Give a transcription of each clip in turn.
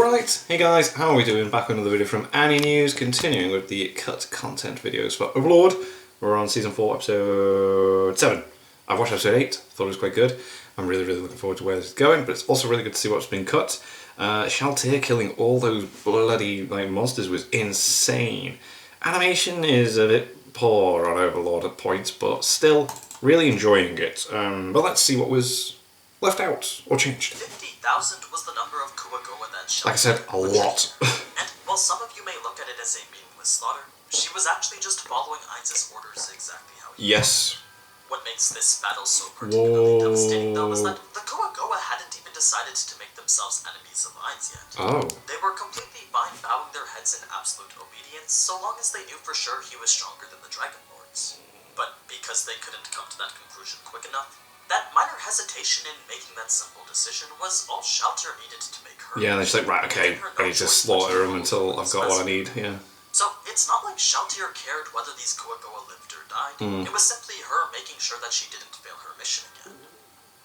Right, hey guys, how are we doing? Back with another video from Annie News, continuing with the cut content videos for Overlord. We're on Season 4, Episode 7. I've watched Episode 8, thought it was quite good. I'm really looking forward to where this is going, but it's also really good to see what's been cut. Shalltear killing all those bloody monsters was insane. Animation is a bit poor on Overlord at points, but still really enjoying it. But let's see what was left out or changed. 50,000 was the number of Kua Goa that Shalltear. Like I said, a lot. And while some of you may look at it as a meaningless slaughter, she was actually just following Ainz's orders exactly how he Yes. What makes this battle so particularly devastating, though, is that the Kua Goa hadn't even decided to make themselves enemies of Ainz yet. Oh. They were completely fine bowing their heads in absolute obedience, so long as they knew for sure he was stronger than the Dragon Lords. But because they couldn't come to that conclusion quick enough, that minor hesitation in making that simple decision was all Shalltear needed to make her. Yeah, they're just like, right, okay, I need to slaughter them until I've got what I need, yeah. So, it's not like Shalltear cared whether these Kua Goa lived or died. It was simply her making sure that she didn't fail her mission again.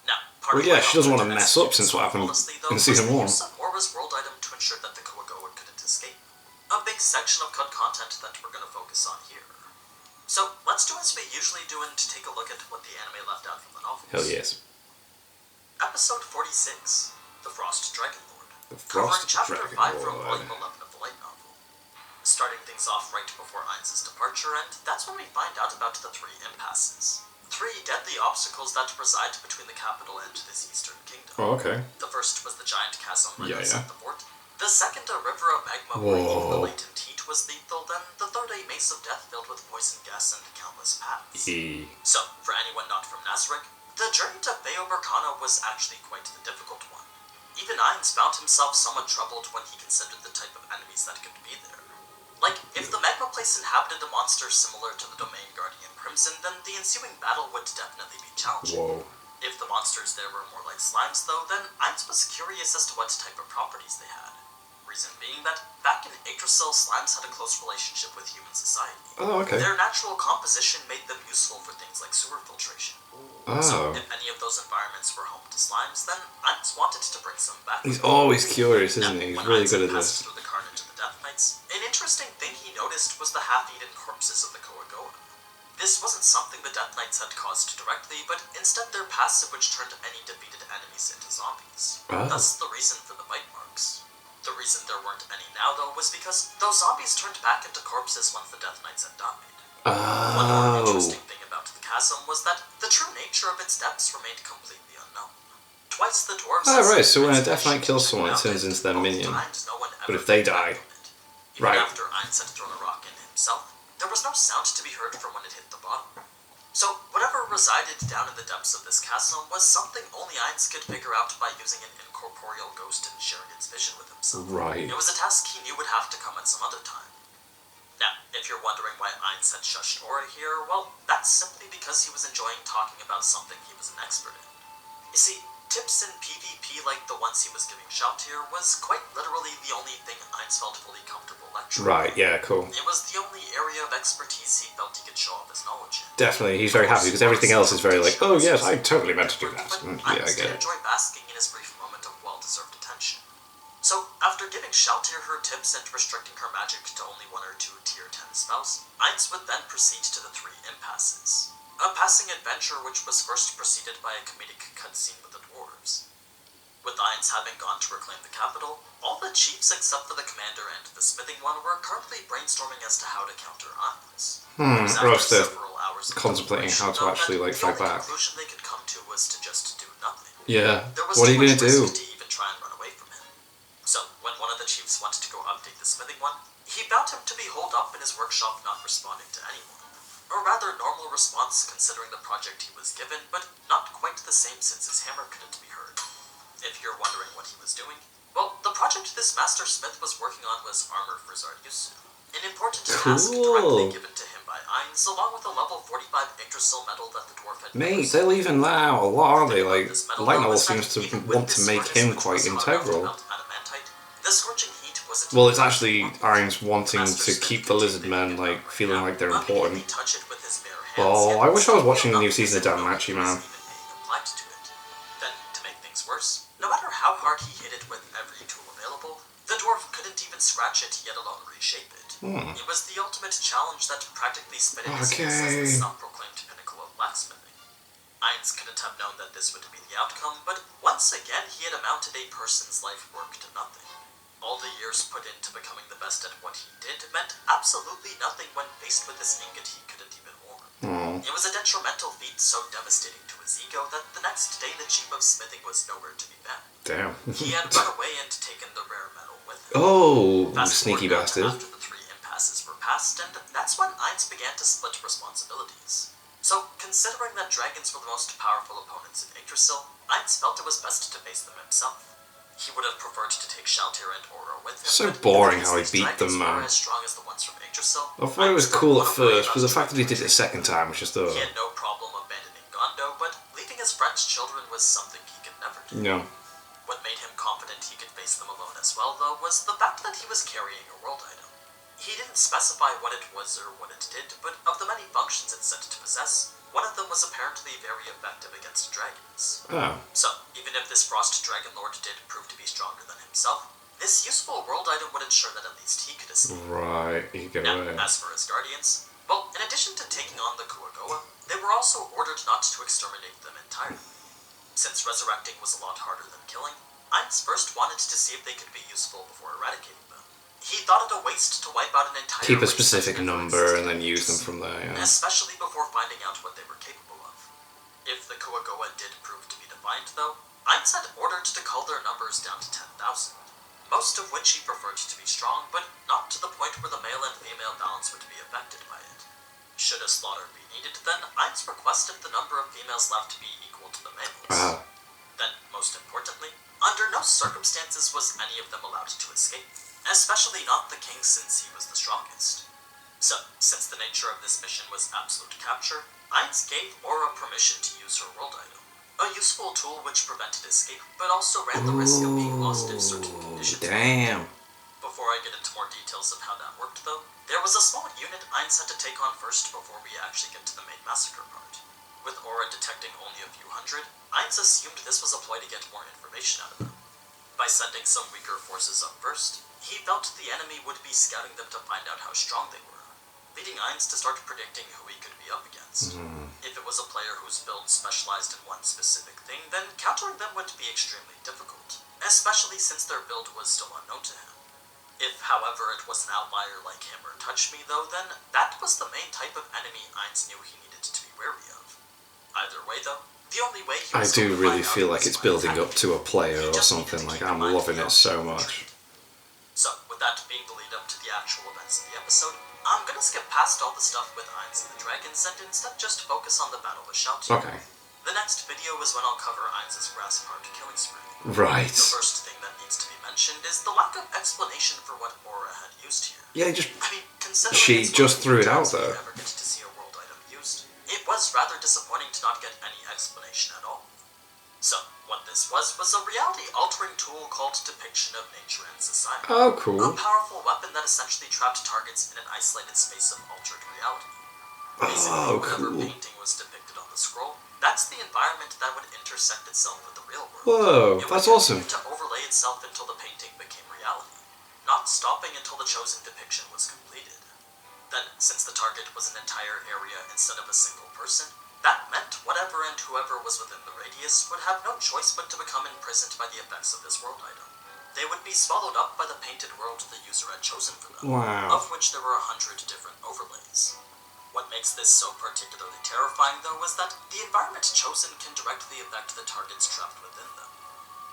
Now, part Well, yeah, she doesn't want to mess up since what happened in Season 1. Use of Aura's world item to ensure that the Kua Goa couldn't escape. A big section of cut content that we're going to focus on here. So, let's do as we usually do and take a look at what the anime left out from the novels. Hell yes. Episode 46, The Frost Dragon Lord. The Frost Chapter Dragon 5 from Lord. Volume 11 of the light novel. Starting things off right before Ainz's departure, and that's when we find out about the three impasses. Three deadly obstacles that reside between the capital and this eastern kingdom. Oh, okay. The first was the giant chasm right Yeah. outside the fort. The second, a river of magma where even the latent heat was lethal. Then the third, a maze of death filled with poison gas and countless paths. So, for anyone not from Massacre, the journey to Feoberkana was actually quite the difficult one. Even Ainz found himself somewhat troubled when he considered the type of enemies that could be there. Like, if the magma place inhabited a monster similar to the Domain Guardian Crimson, then the ensuing battle would definitely be challenging. Whoa. If the monsters there were more like slimes, though, then Ainz was curious as to what type of properties they had. Reason being that, back in Yggdrasil, slimes had a close relationship with human society. Oh, okay. Their natural composition made them useful for things like sewer filtration. Oh. So, if any of those environments were home to slimes, then Ainz wanted to bring some back. He's always curious, isn't he? He's really good at this. Through the carnage of the Death Knights, an interesting thing he noticed was the half-eaten corpses of the Kua Goa. This wasn't something the Death Knights had caused directly, but instead their passive which turned any defeated enemies into zombies. Oh. Thus the reason for the bite marks. The reason there weren't any now, though, was because those zombies turned back into corpses once the Death Knights had died. One more interesting thing about the chasm was that the true nature of its depths remained completely unknown. Twice the dwarves... Oh, right, so when a Death Knight kills someone, it turns into their minion. But if they die... Even after Ainz had thrown a rock in himself, there was no sound to be heard from when it hit the bottom. So, whatever resided down in the depths of this castle was something only Ainz could figure out by using an incorporeal ghost and sharing its vision with himself. Right. It was a task he knew would have to come at some other time. Now, if you're wondering why Ainz had shushed Aura here, well, that's simply because he was enjoying talking about something he was an expert in. You see, tips in PvP like the ones he was giving Shalltear was quite literally the only thing Ainz felt fully comfortable lecturing. Right, yeah, cool. It was the only area of expertise he felt he could show off his knowledge in. Definitely, he's very happy because everything else is very like, oh yes, I totally meant to do that. Yeah, I get it. Enjoy basking in his brief moment of well-deserved attention. So, after giving Shalltear her tips and restricting her magic to only 1 or 2 tier 10 spells, Ainz would then proceed to the three impasses. A passing adventure which was first preceded by a comedic cutscene with the dwarves. With Ainz having gone to reclaim the capital, all the chiefs except for the commander and the smithing one were currently brainstorming as to how to counter Ainz. Roster contemplating how to actually fight back. The conclusion they could come to was to just do nothing. Yeah, There was what are you too gonna much do? risk to even try and run away from him. So, when one of the chiefs wanted to go update the smithing one, he found him to be holed up in his workshop not responding to anyone. A rather normal response considering the project he was given, but not quite the same since his hammer couldn't be heard. If you're wondering what he was doing, well, the project this master smith was working on was armor for Zardyusu. An important task directly given to him by Ainz, along with a level 45 Yggdrasil medal that the dwarf had... Mate, they'll even allow a lot, aren't they? Like, Light Novel seems to want to make him quite integral. Well, it's actually Ainz wanting to keep the lizard men, feeling like they're important. Oh, I wish I was watching the new season of Danmachi, man. Then, to make things worse, no matter how hard he hit it with every tool available, the even scratch it, yet alone reshape it. It was the ultimate challenge that practically spitted his face as the self-proclaimed pinnacle of blacksmithing. Ainz couldn't have known that this would be the outcome, but once again he had amounted a person's life work to nothing. All the years put into becoming the best at what he did meant absolutely nothing when faced with this ingot he couldn't even warm. It was a detrimental feat so devastating to his ego that the next day the chief of smithing was nowhere to be found. Damn. He had run away and taken the rare metal with him. Oh, Fast sneaky forward bastard. after the 3 impasses were passed, and that's when Ainz began to split responsibilities. So, considering that dragons were the most powerful opponents in Yggdrasil, Ainz felt it was best to face them himself. He would have preferred to take Shalltear and Aura with him. So boring how he beat them, man. As strong as the ones from Yggdrasil, I thought it was cool at first, but the fact that he did it a second time was just He had no problem abandoning Gondo, but leaving his French children was something he could never do. No. What made him confident he could face them alone as well, though, was the fact that he was carrying a world item. He didn't specify what it was or what it did, but of the many functions it's said to possess, one of them was apparently very effective against dragons. Oh. So, even if this Frost Dragon Lord did prove to be stronger than himself, this useful world item would ensure that at least he could escape. Right, he could get Now, away. as for his guardians, well, in addition to taking on the Kua Goa, they were also ordered not to exterminate them entirely. Since resurrecting was a lot harder than killing, Ainz first wanted to see if they could be useful before eradicating them. He thought it a waste to wipe out an entire Keep a race specific that's never number and existed then in use them Yggdrasil, from there, yeah. especially before finding out what they were capable of. If the Quagoa did prove to be defined, though, Ainz had ordered to cull their numbers down to 10,000, most of which he preferred to be strong, but not to the point where the male and female balance would be affected by it. Should a slaughter be needed, then Ainz requested the number of females left be equal to the males. Then, most importantly, under no circumstances was any of them allowed to escape, especially not the king since he was the strongest. So, since the nature of this mission was absolute capture, Ainz gave Aura permission to use her world item, a useful tool which prevented escape, but also ran the risk of being lost if certain conditions were met. Before I get into more details of how that worked, though, there was a small unit Ainz had to take on first before we actually get to the main massacre part. With Aura detecting only a few hundred, Ainz assumed this was a ploy to get more information out of them. By sending some weaker forces up first, he felt the enemy would be scouting them to find out how strong they were, leading Ainz to start predicting who he could be up against. If it was a player whose build specialized in one specific thing, then countering them would be extremely difficult, especially since their build was still unknown to him. If, however, it was an outlier like him or Touch Me, though, then that was the main type of enemy Ainz knew he needed to be wary of. Either way, though, the only way he I was do going to really find feel out like was it's by building up attacking. to a player He or just needed something, to like keep I'm in mind loving the it so option much. intrigue. So, with that being the lead up to the actual events of the episode, I'm gonna skip past all the stuff with Ainz and the dragons and instead just focus on the battle with Shalltear. Okay. The next video is when I'll cover Ainz's grasp-hard killing spree. Right. The first thing that needs to be mentioned is the lack of explanation for what Aura had used here. Yeah, just I mean, considering she it's just one of the threw it out times we there. never get to see a world item used, it was rather disappointing to not get any explanation at all. So, what this was a reality-altering tool called Depiction of Nature and Society. Oh, cool. A powerful weapon that essentially trapped targets in an isolated space of altered reality. Basically, whatever cool. painting was depicted on the scroll, that's the environment that would intersect itself with the real world. Whoa, It that's would awesome. continue to overlay itself until the painting became reality, not stopping until the chosen depiction was completed. Then, since the target was an entire area instead of a single person, that meant whatever and whoever was within the radius would have no choice but to become imprisoned by the effects of this world item. They would be swallowed up by the painted world the user had chosen for them, Wow. of which there were 100 different overlays. What makes this so particularly terrifying, though, is that the environment chosen can directly affect the targets trapped within them.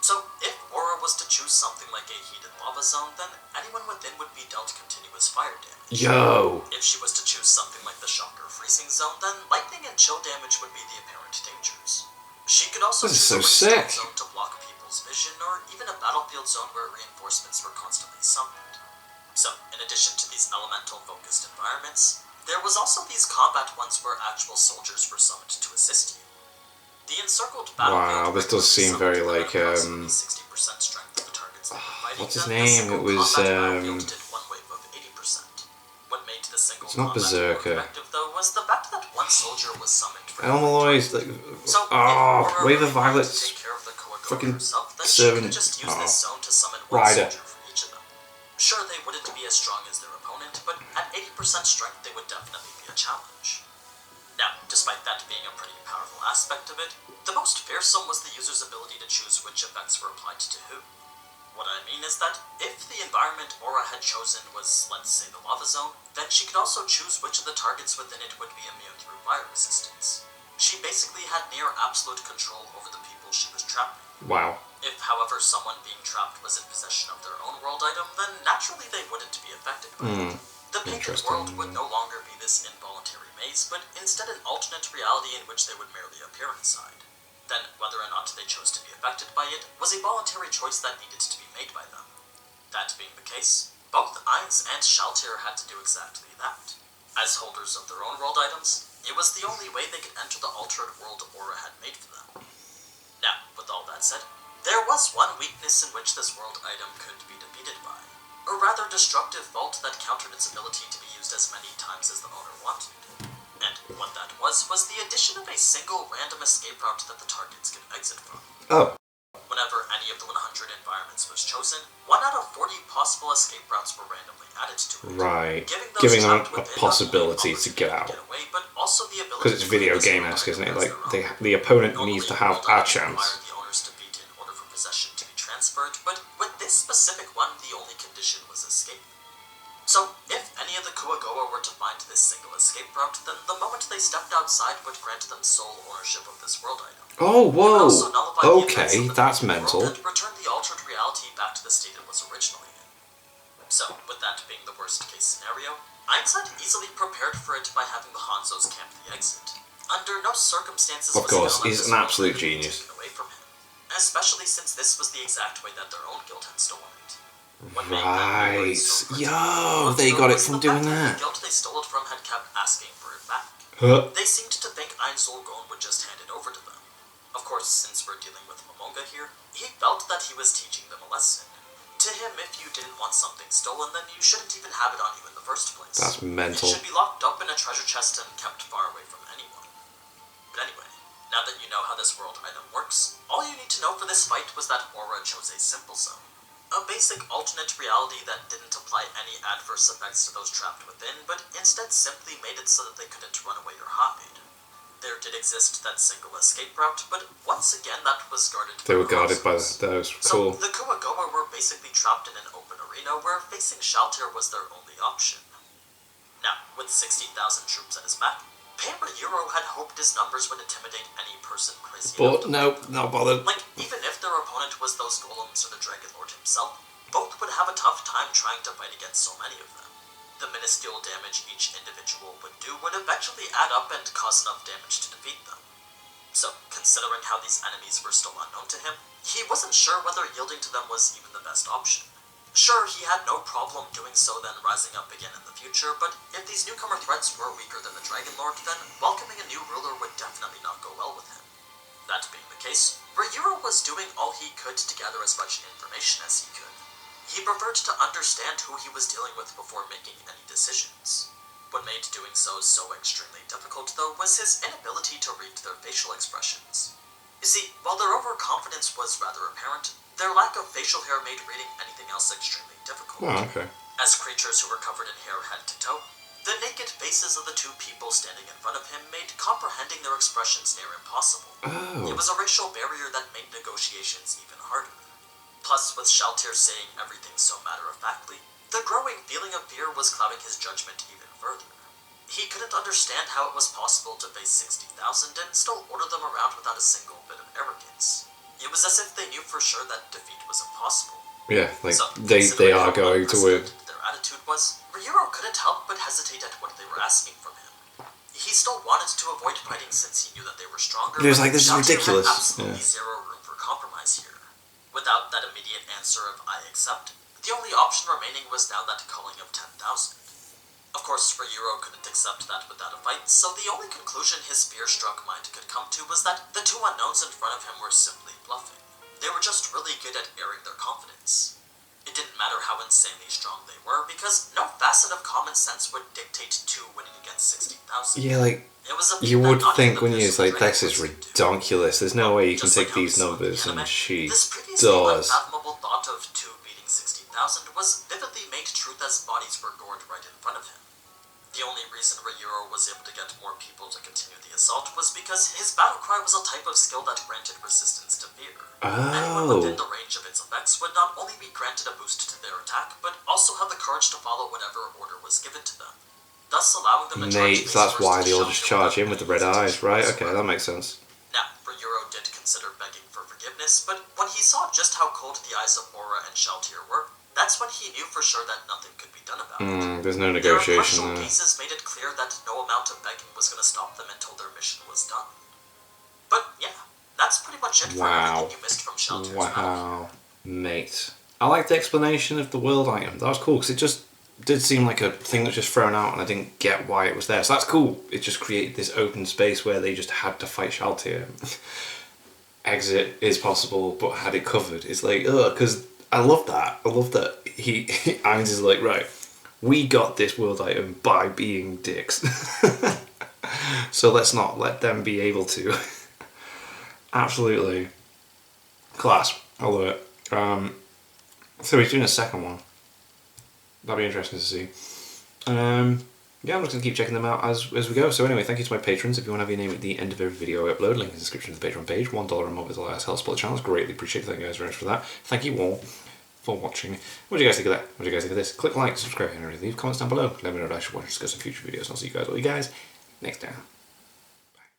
So, if Aura was to choose something like a heated lava zone, then anyone within would be dealt continuous fire damage. Yo. If she was to choose something like the shocker freezing zone, then lightning and chill damage would be the apparent dangers. She could also This is choose so a redstone sick. zone to block people's vision, or even a battlefield zone where reinforcements were constantly summoned. So, in addition to these elemental-focused environments, there was also these combat ones where actual soldiers were summoned to assist you. The encircled battlefield... Wow, this does seem very like, 60% strength of the targets that were fighting what's his them. The name? single It was, combat battlefield did one wave of 80%. What made the single It's not combat Berserker. more effective, though, was the fact that one soldier was summoned for Elmaloy's like, so, Wave of wanted to Violets, take care of the Quagoa fucking herself, then she servant, could just use this zone to summon one Rider. soldier for each of them. Sure, they wouldn't be as strong as their opponent, but at 80% strength they would definitely be a challenge. Now, despite that being a pretty powerful aspect of it, the most fearsome was the user's ability to choose which effects were applied to who. What I mean is that, if the environment Aura had chosen was, let's say, the lava zone, then she could also choose which of the targets within it would be immune through fire resistance. She basically had near absolute control over the people she was trapping. Wow. If, however, someone being trapped was in possession of their own world item, then naturally they wouldn't be affected by it. The painted world would no longer be this involuntary maze, but instead an alternate reality in which they would merely appear inside. Then, whether or not they chose to be affected by it was a voluntary choice that needed to be made by them. That being the case, both Ainz and Shalltear had to do exactly that. As holders of their own world items, it was the only way they could enter the altered world Aura had made for them. Now, with all that said, there was one weakness in which this world item could be defeated by. A rather destructive fault that countered its ability to be used as many times as the owner wanted. And what that was the addition of a single random escape route that the targets could exit from. Oh. Whenever any of the 100 environments was chosen, 1 out of 40 possible escape routes were randomly added to it. Right. Giving them a possibility to get out. Because it's video game-esque, isn't it? Like, the opponent needs to have a chance. The owners to beat in order for possession to be transferred, but with this specific one, the only condition was escape. So, if any of the Kua Goa were to find this single escape route, then the moment they stepped outside would grant them sole ownership of this world item. Oh, whoa! Okay, that's mental. And return the altered reality back to the state it was originally in. So, with that being the worst case scenario, Ainz had easily prepared for it by having the Hanzos camp the exit. Under no circumstances of course, he's an absolute taken genius. away from him, especially since this was the exact way that their own guild had stolen it. Right. Yo, they got it from doing that. The guild they stole it from had kept asking for it back. They seemed to think Ainz would just hand it over to them. Of course, since we're dealing with Momonga here, he felt that he was teaching them a lesson. To him, if you didn't want something stolen, then you shouldn't even have it on you in the first place. That's mental. It should be locked up in a treasure chest and kept far away from anyone. But anyway, now that you know how this world item works, all you need to know for this fight was that Aura chose a simple zone. A basic alternate reality that didn't apply any adverse effects to those trapped within, but instead simply made it so that they couldn't run away or hide. There did exist that single escape route, but once again that was guarded by They were guarded by those. Cool. So the Kua Goa were basically trapped in an open arena where facing Shalltear was their only option. Now, with 60,000 troops at his back, Pamper Euro had hoped his numbers would intimidate any person crazy enough But no, not bothered. Like, even if their opponent was those golems or the Dragon Lord himself, both would have a tough time trying to fight against so many of them. The minuscule damage each individual would do would eventually add up and cause enough damage to defeat them. So, considering how these enemies were still unknown to him, he wasn't sure whether yielding to them was even the best option. Sure, he had no problem doing so then rising up again in the future, but if these newcomer threats were weaker than the Dragon Lord, then welcoming a new ruler would definitely not go well with him. That being the case, Ryuro was doing all he could to gather as much information as he could. He preferred to understand who he was dealing with before making any decisions. What made doing so extremely difficult, though, was his inability to read their facial expressions. You see, while their overconfidence was rather apparent, their lack of facial hair made reading anything else extremely difficult. Oh, okay. As creatures who were covered in hair head to toe, the naked faces of the two people standing in front of him made comprehending their expressions near impossible. Oh. It was a racial barrier that made negotiations even harder. Plus, with Shalltear saying everything so matter-of-factly, the growing feeling of fear was clouding his judgment even further. He couldn't understand how it was possible to face 60,000 and still order them around without a single bit of arrogance. It was as if they knew for sure that defeat was impossible. Yeah, like, So, they are going to win. Their attitude was, Ryuro couldn't help but hesitate at what they were asking from him. He still wanted to avoid fighting since he knew that they were stronger. But he was like, this is Shalltear ridiculous. had absolutely zero room for compromise here. Without that immediate answer of I accept, the only option remaining was now that culling of 10,000. Of course, Ryuro couldn't accept that without a fight, so the only conclusion his fear-struck mind could come to was that the two unknowns in front of him were simply bluffing. They were just really good at airing their confidence. It didn't matter how insanely strong they were, because no facet of common sense would dictate two winning against 60,000. Yeah, like, you would think when you're like, this is ridiculous. There's no way you can take these numbers, and she does. This previously unfathomable thought of two beating 60,000 3000 was vividly made truth as bodies were gored right in front of him. The only reason Ryuro was able to get more people to continue the assault was because his battle cry was a type of skill that granted resistance to fear. Anyone within the range of its effects would not only be granted a boost to their attack, but also have the courage to follow whatever order was given to them, thus allowing them to charge Nate, so that's why they all just charge in with the red eyes, right? Okay, that makes sense. Now, Ryuro did consider begging for forgiveness, but when he saw just how cold the eyes of Aura and Shalltear were, that's when he knew for sure that nothing could be done about it. There's no negotiation Their there. cases made it clear that no amount of begging was going to stop them until their mission was done. But yeah, that's pretty much it for everything you missed from Shalltear's Wow, mate. I like the explanation of the world item. That was cool, because it just did seem like a thing that was just thrown out and I didn't get why it was there. So that's cool. It just created this open space where they just had to fight Shalltear. Exit is possible, but had it covered. It's like, ugh, because I love that. I love that Irons is like, right, we got this world item by being dicks. So let's not let them be able to. Absolutely. Class. I love it. So he's doing a second one. That'll be interesting to see. Yeah, I'm just going to keep checking them out as we go. So anyway, thank you to my patrons. If you want to have your name at the end of every video I upload, link in the description of the Patreon page. $1 a month is all that helps support the channel. It's greatly appreciated. Thank you guys very much for that. Thank you all for watching. What do you guys think of that? What do you guys think of this? Click like, subscribe, and leave comments down below. Let me know what I should watch and discuss in future videos. And I'll see you guys next time.